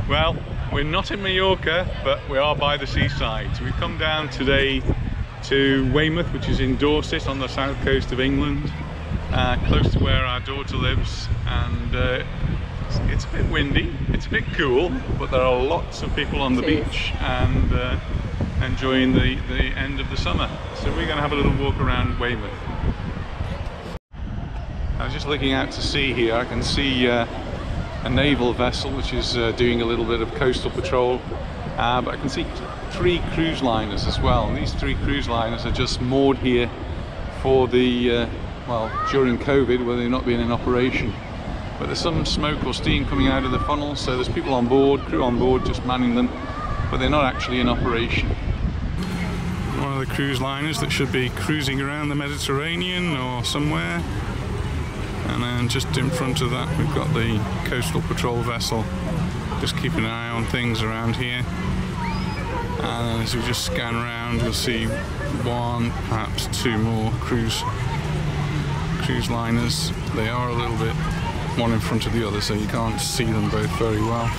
Well, we're not in Mallorca, but we are by the seaside. So we've come down today to Weymouth, which is in Dorset on the south coast of England, close to where our daughter lives, and it's a bit windy, it's a bit cool, but there are lots of people on the beach and enjoying the end of the summer. So we're going to have a little walk around Weymouth. I was just looking out to sea here. I can see a naval vessel which is doing a little bit of coastal patrol, but I can see 3 cruise liners as well. And these 3 cruise liners are just moored here for the well, during COVID, where they're not being in operation. But there's some smoke or steam coming out of the funnel, so there's people on board, crew on board, just manning them, but they're not actually in operation. One of the cruise liners that should be cruising around the Mediterranean or somewhere. And then just in front of that we've got the coastal patrol vessel, just keeping an eye on things around here. And then as we just scan around, you'll see 1, perhaps 2 more cruise liners. They are a little bit one in front of the other, so you can't see them both very well.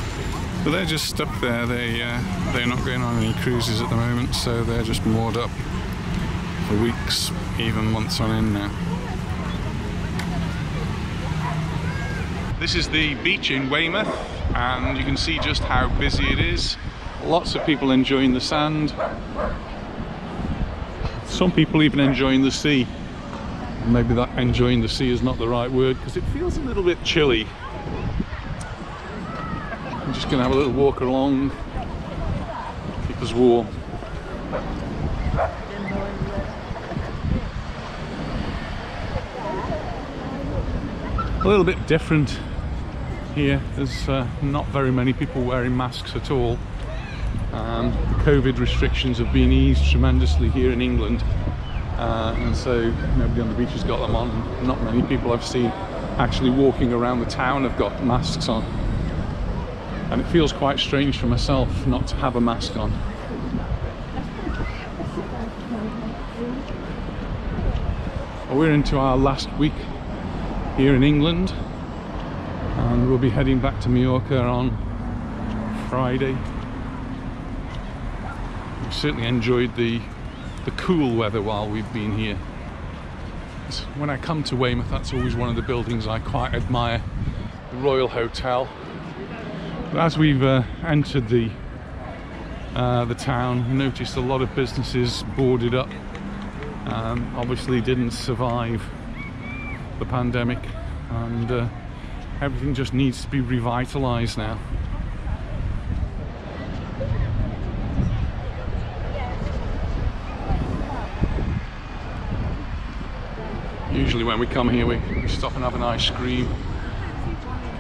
But they're just stuck there. They're not going on any cruises at the moment, so they're just moored up for weeks, even months on end now. This is the beach in Weymouth, and you can see just how busy it is. Lots of people enjoying the sand. Some people even enjoying the sea. Maybe that enjoying the sea is not the right word, because it feels a little bit chilly. I'm just going to have a little walk along, keep us warm. A little bit different here. There's not very many people wearing masks at all. COVID restrictions have been eased tremendously here in England, and so nobody on the beach has got them on. Not many people I've seen actually walking around the town have got masks on, and it feels quite strange for myself not to have a mask on. Well, we're into our last week here in England, and we'll be heading back to Mallorca on Friday. We've certainly enjoyed the cool weather while we've been here. When I come to Weymouth, that's always one of the buildings I quite admire, the Royal Hotel. But as we've entered the town, noticed a lot of businesses boarded up. Obviously didn't survive the pandemic, and everything just needs to be revitalized now. Usually when we come here we stop and have an ice cream.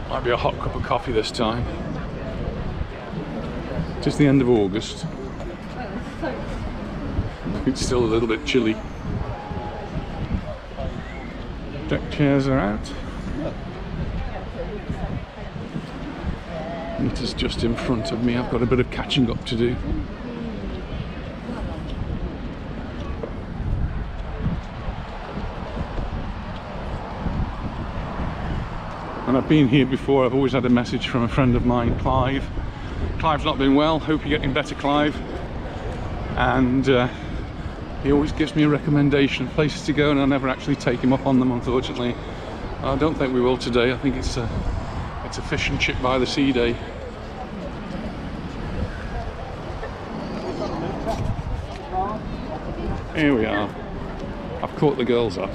Might be a hot cup of coffee this time. Just the end of August. It's still a little bit chilly. Deck chairs are out. Meter's just in front of me. I've got a bit of catching up to do. And I've been here before. I've always had a message from a friend of mine, Clive. Clive's not been well. Hope you're getting better, Clive. And he always gives me a recommendation of places to go, and I never actually take him up on them, unfortunately. I don't think we will today. I think it's a fish and chip by the sea day. Here we are. I've caught the girls up.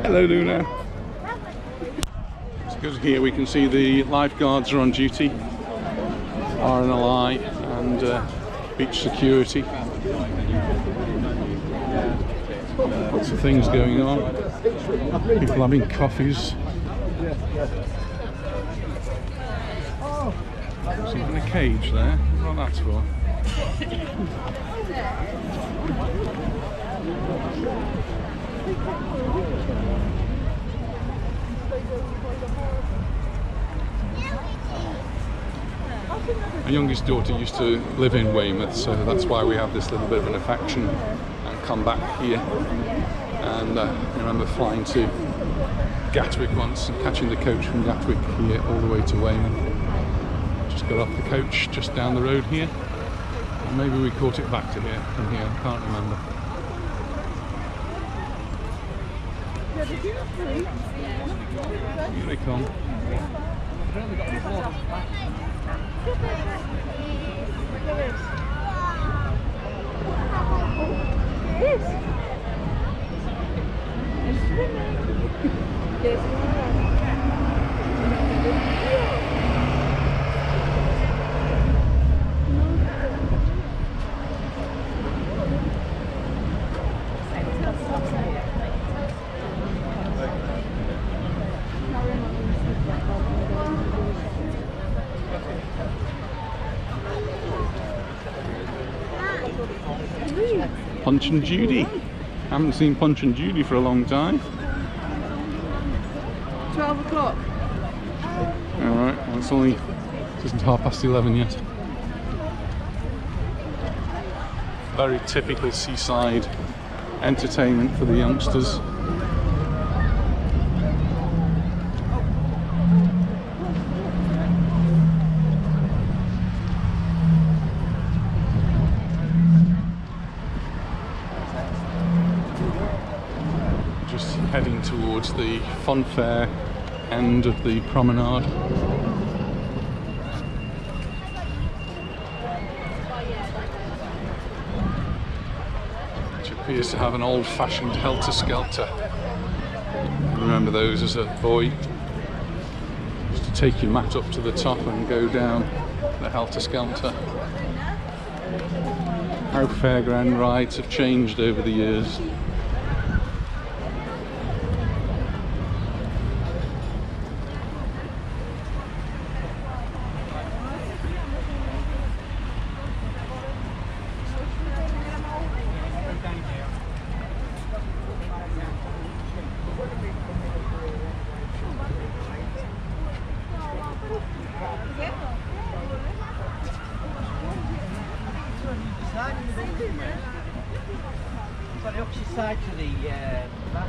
Hello, Luna. It's good here. We can see the lifeguards are on duty, RNLI and beach security. Lots of things going on. People having coffees. There's even a cage there. What that's for? My youngest daughter used to live in Weymouth, so that's why we have this little bit of an affection and come back here. And and I remember flying to Gatwick once and catching the coach from Gatwick here all the way to Weymouth. Just got off the coach just down the road here, and maybe we caught it back to here from here, I can't remember. Here they come. Punch and Judy. Haven't seen Punch and Judy for a long time. 12 o'clock. Alright, well it's only just 11:30 yet. Very typical seaside entertainment for the youngsters. Just heading towards the fun fair end of the promenade. Which appears to have an old-fashioned helter-skelter. I remember those as a boy. Just to take your mat up to the top and go down the helter-skelter. How fairground rides have changed over the years. The opposite side to the back.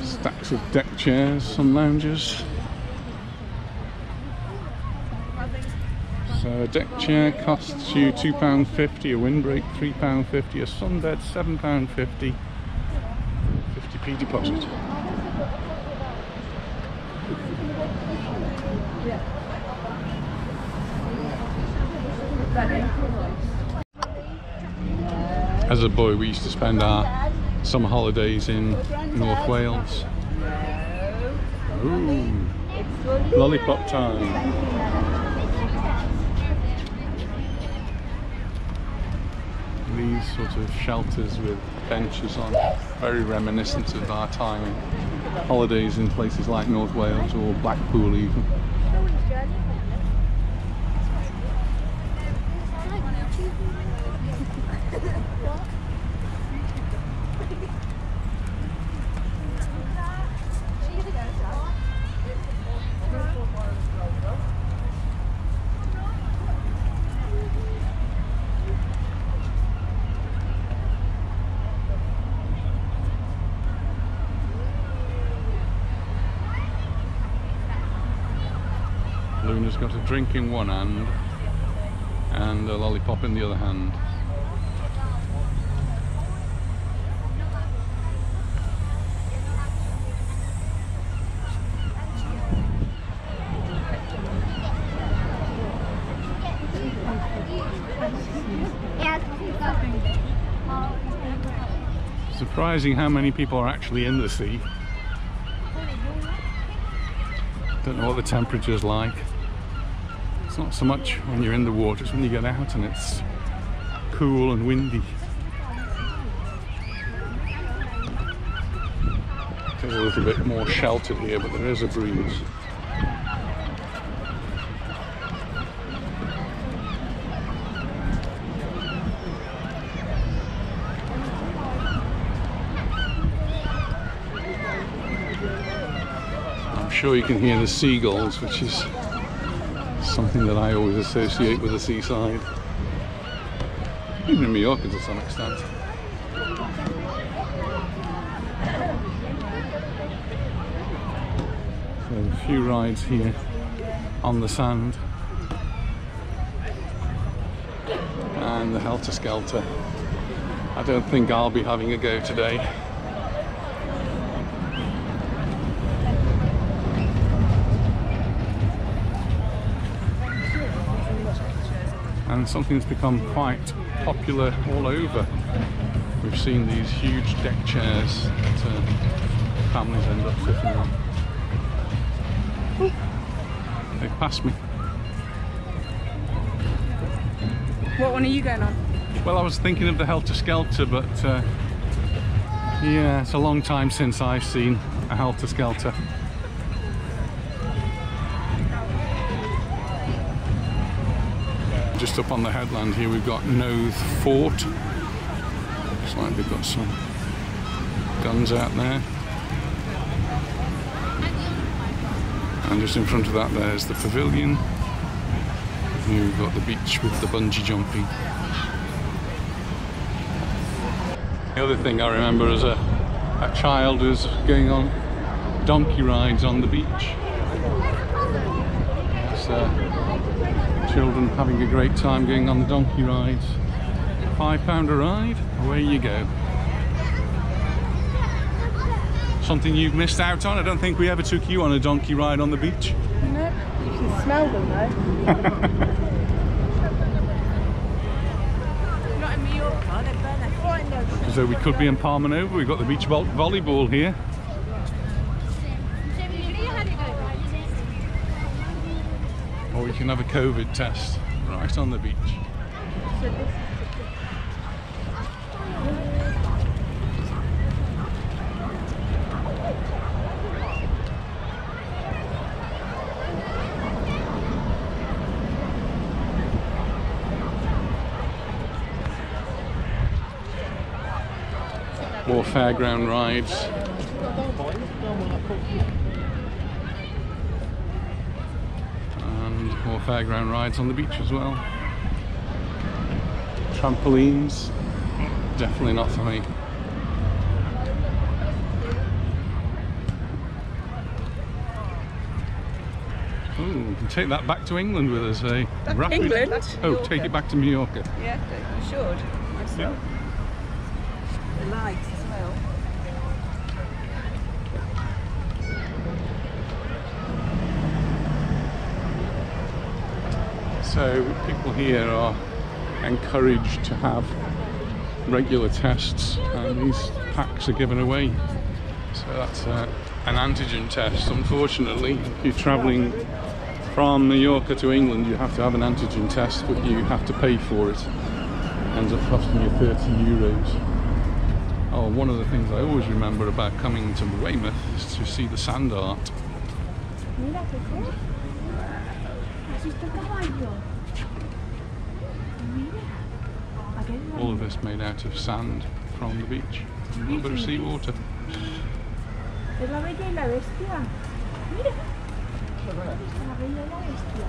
Stacks of deck chairs, some lounges. So a deck chair costs you £2.50, a windbreak £3.50, a sunbed £7.50, 50p deposit. As a boy, we used to spend our summer holidays in North Wales. Ooh, lollipop time. These sort of shelters with benches on, very reminiscent of our time in holidays in places like North Wales or Blackpool even. Luna's got a drink in one hand and a lollipop in the other hand. Surprising how many people are actually in the sea. Don't know what the temperature's like. It's not so much when you're in the water, it's when you get out and it's cool and windy. It's a little bit more sheltered here, but there is a breeze. sure you can hear the seagulls, which is something that I always associate with the seaside. Even in Mallorca to some extent. So a few rides here on the sand. And the Helter Skelter. I don't think I'll be having a go today. And something that's become quite popular all over. We've seen these huge deck chairs that families end up sitting on. They passed me. What one are you going on? Well, I was thinking of the Helter Skelter, but yeah, it's a long time since I've seen a Helter Skelter. Just up on the headland here we've got Noth Fort. Looks like they've got some guns out there. And just in front of that there's the pavilion. Here we've got the beach with the bungee jumping. The other thing I remember as a child was going on donkey rides on the beach. Children having a great time going on the donkey rides. £5 a ride, away you go. Something you've missed out on? I don't think we ever took you on a donkey ride on the beach. No, you can smell them though. Not in Mallorca, they burn their flying nose. So we could be in Palma Nova. We've got the beach volleyball here. Or we can have a COVID test right on the beach. More fairground rides. And more fairground rides on the beach as well. Trampolines, definitely not for me. Oh, we can take that back to England with us, eh? England? Oh, take it back to Mallorca. Yeah, you should. Yeah. The lights as well. So people here are encouraged to have regular tests, and these packs are given away. So that's an antigen test. Unfortunately, if you're travelling from Mallorca to England, you have to have an antigen test, but you have to pay for it. It ends up costing you €30. Oh, one of the things I always remember about coming to Weymouth is to see the sand art. All of this made out of sand from the beach. A little bit of seawater. Es la bella y la bestia. Mira. La bella y la bestia.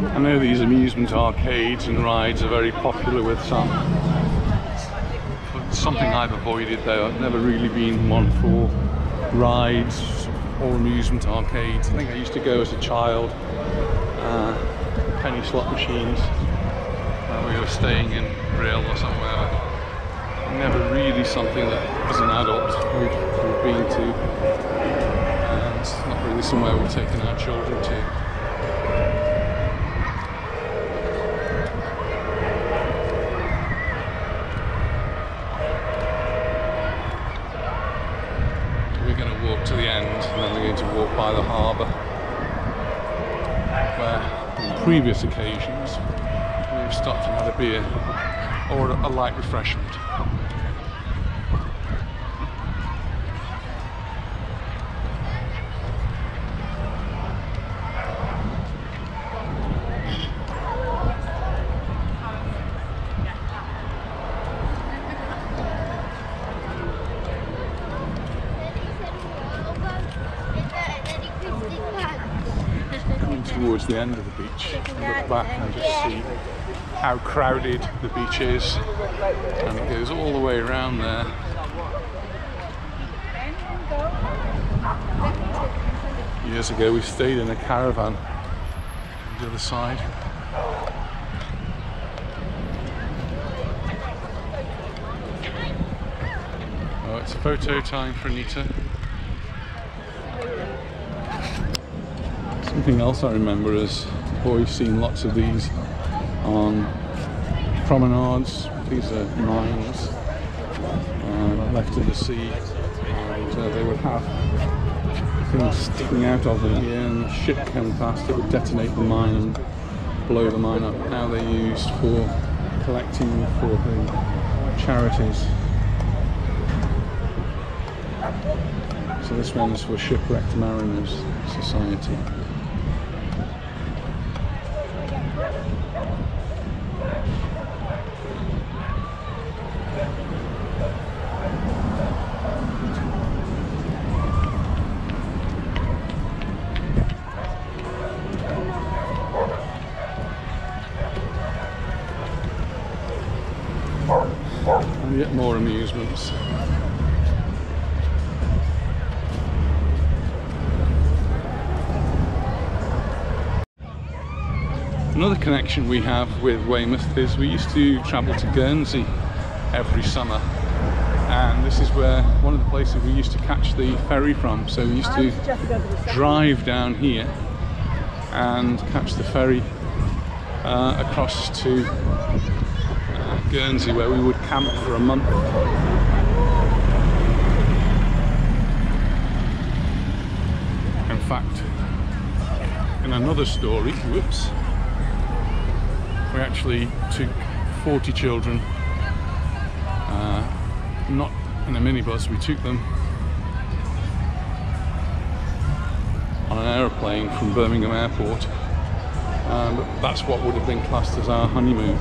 I know these amusement arcades and rides are very popular with some. But something I've avoided though. I've never really been one for rides or amusement arcades. I think I used to go as a child. Penny slot machines. We were staying in Brill or somewhere. Never really something that as an adult we've been to. And it's not really somewhere we've taken our children to. previous occasions we've stopped and had a beer or a light refreshment. Towards the end of the beach, look back and just see how crowded the beach is, and it goes all the way around there. Years ago we stayed in a caravan on the other side. Oh, it's photo time for Anita. Something else I remember is always seen lots of these on promenades. These are mines left in the sea, and they would have things sticking out of them here, and a ship came past, it would detonate the mine and blow the mine up. Now they're used for collecting for the charities. So this one's for Shipwrecked Mariners Society. And yet more amusements. Another connection we have with Weymouth is we used to travel to Guernsey every summer, and this is where one of the places we used to catch the ferry from. So we used to drive down here and catch the ferry across to Guernsey, where we would camp for a month. In fact, in another story, whoops, we actually took 40 children, not in a minibus, we took them on an aeroplane from Birmingham Airport. But that's what would have been classed as our honeymoon.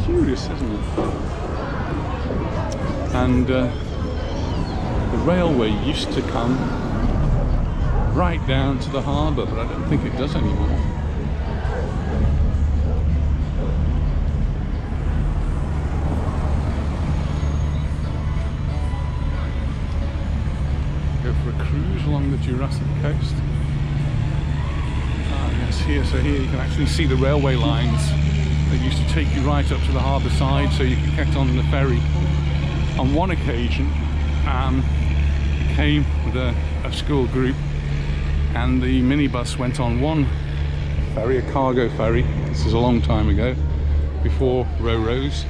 Curious, isn't it? And the railway used to come right down to the harbour, but I don't think it does anymore. Go for a cruise along the Jurassic coast. Ah, yes, here. So here you can actually see the railway lines. They used to take you right up to the harbour side so you could get on the ferry. On one occasion, I came with a school group, and the minibus went on one ferry, a cargo ferry. This is a long time ago, before Ro-Ros,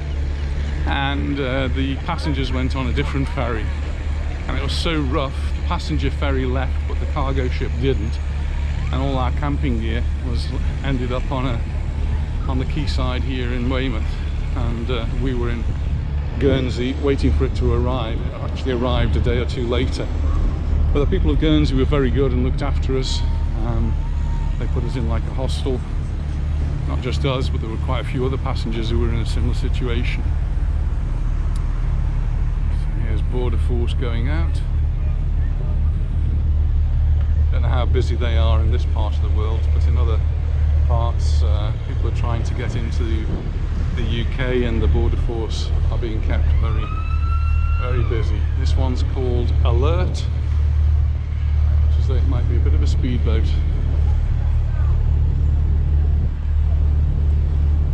and the passengers went on a different ferry, and it was so rough, the passenger ferry left but the cargo ship didn't, and all our camping gear ended up on the quayside here in Weymouth, and we were in Guernsey waiting for it to arrive. It actually arrived a day or two later, but the people of Guernsey were very good and looked after us. They put us in like a hostel, not just us, but there were quite a few other passengers who were in a similar situation. So here's Border Force going out. Don't know how busy they are in this part of the world, but in other parts people are trying to get into the UK, and the Border Force are being kept very, very busy. This one's called Alert, which is, it might be a bit of a speedboat.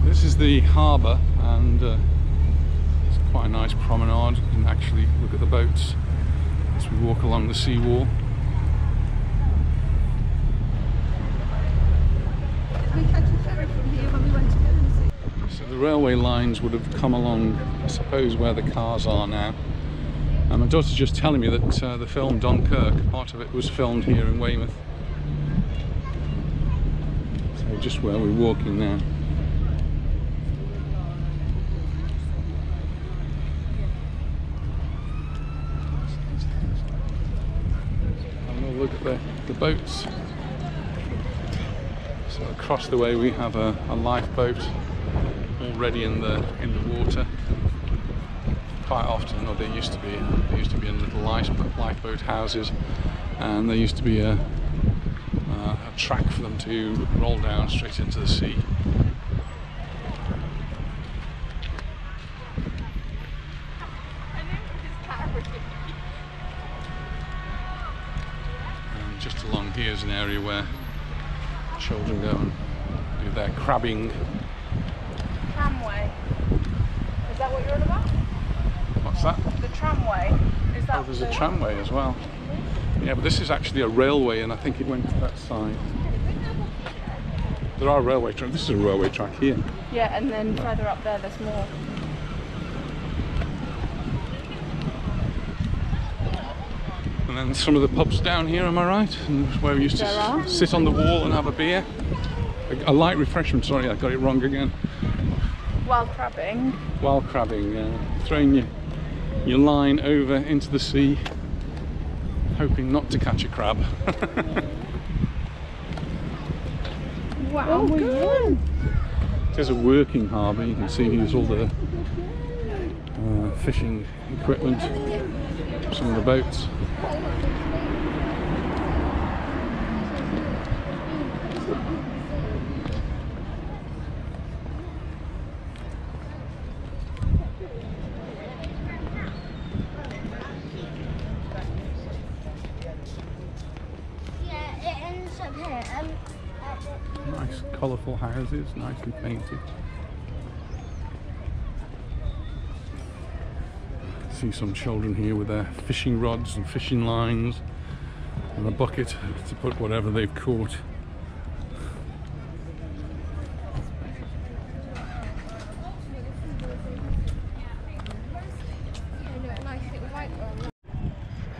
This is the harbour, and it's quite a nice promenade. You can actually look at the boats as we walk along the seawall. We catch a ferry from here when we went to Guernsey. So the railway lines would have come along, I suppose, where the cars are now. And my daughter's just telling me that the film Dunkirk, part of it was filmed here in Weymouth. So So just where we're walking now. Have a look at the boats. So across the way we have a lifeboat already in the water. Quite often, or there used to be in little lifeboat houses, and there used to be a track for them to roll down straight into the sea. And just along here is an area where children go and do their crabbing. Tramway. Is that what you're on about? What's that? The tramway. Is that? Oh, there's a tramway as well. Yeah, but this is actually a railway, and I think it went to that side. There are railway tracks. This is a railway track here. Yeah, and then further up there's more. And then some of the pubs down here, am I right? And where we used to sit on the wall and have a beer. A light refreshment, sorry, I got it wrong again. Wild crabbing. Wild crabbing, throwing your line over into the sea, hoping not to catch a crab. Wow, oh, good. There's a working harbour. You can see here's all the fishing equipment, some of the boats. Nice colourful houses, nicely painted. See some children here with their fishing rods and fishing lines and a bucket to put whatever they've caught.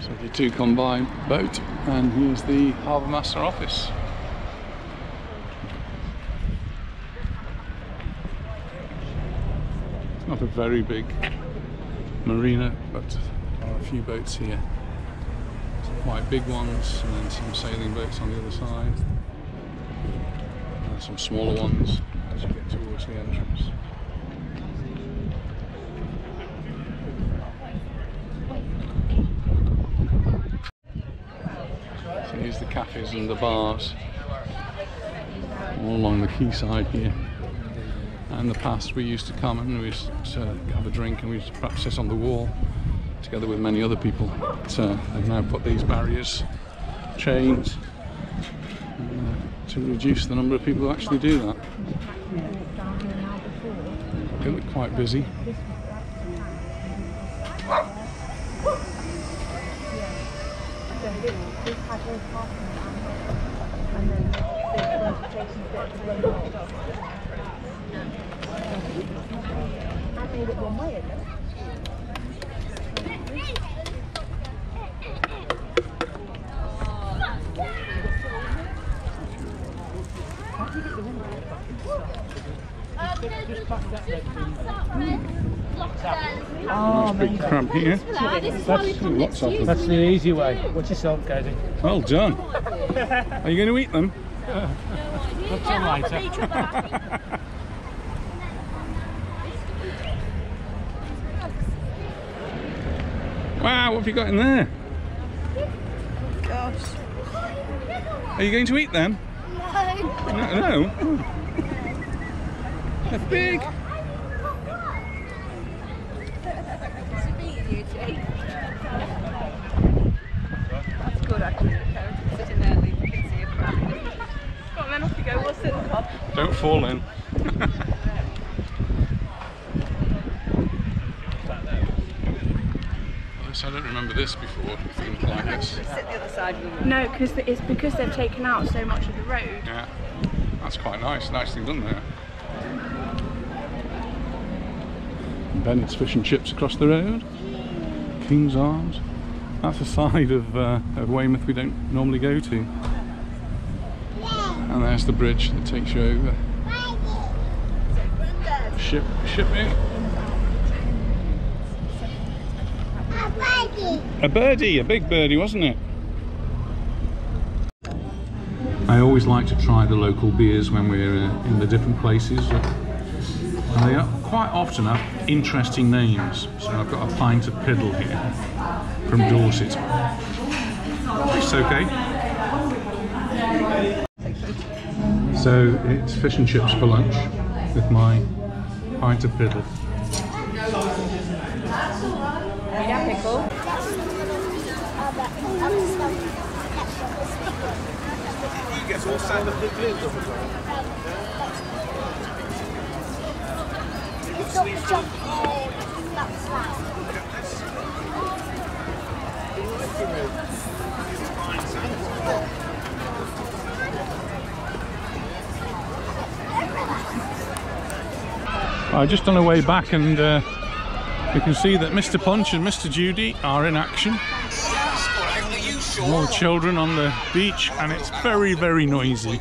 So you two come by boat, and here's the Harbour Master office. It's not a very big marina, but there are a few boats here. Some quite big ones, and then some sailing boats on the other side. And some smaller ones as you get towards the entrance. So here's the cafes and the bars all along the quayside here. In the past we used to come and we used to have a drink, and we used to perhaps sit on the wall together with many other people. But they've now put these barriers, chains, to reduce the number of people who actually do that. They look quite busy. I made it one way, isn't it? Nice big crab here. That's the easy way. Watch yourself, Katie. Well done. Are you going to eat them? Not till later. Wow, what have you got in there? Gosh. Are you going to eat them? No. No? Oh. They're big. That's good actually. Sitting there, you can see a crab. Come on then, off you go, we'll sit in the pub. Don't fall in. I don't remember this before, things like this. Sit the other side of the No, it's because they've taken out so much of the road. Yeah, that's quite nice. Nicely done there. Bennett's Fish and Chips across the road. King's Arms. That's a side of Weymouth we don't normally go to. And there's the bridge that takes you over. Shipping. A birdie, a big birdie, wasn't it? I always like to try the local beers when we're in the different places. And they quite often have interesting names. So I've got a pint of piddle here from Dorset. It's okay. So it's fish and chips for lunch with my pint of piddle. Pickle. Just on our way back, and we can see that Mr. Punch and Mr. Judy are in action. All the children on the beach, and it's very, very noisy.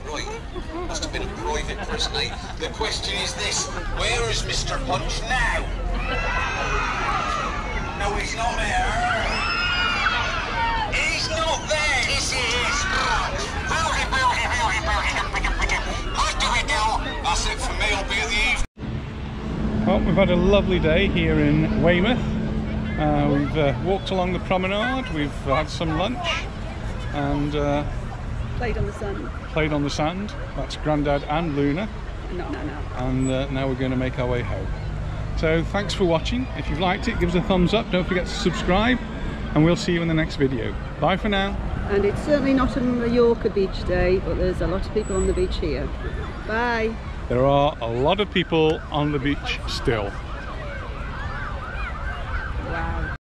Must have been a private prison, eh? The question is this: where is Mr. Punch now? No, he's not there. He's not there. Yes, he is. What do we do? That's it for me. I'll be at the evening. Well, we've had a lovely day here in Weymouth. We've walked along the promenade, we've had some lunch, and Played on the sun. played on the sand. That's Grandad and Luna. No. And now we're going to make our way home. So thanks for watching. If you've liked it, give us a thumbs up. Don't forget to subscribe, and we'll see you in the next video. Bye for now. And it's certainly not a Mallorca beach day, but there's a lot of people on the beach here. Bye. There are a lot of people on the beach still.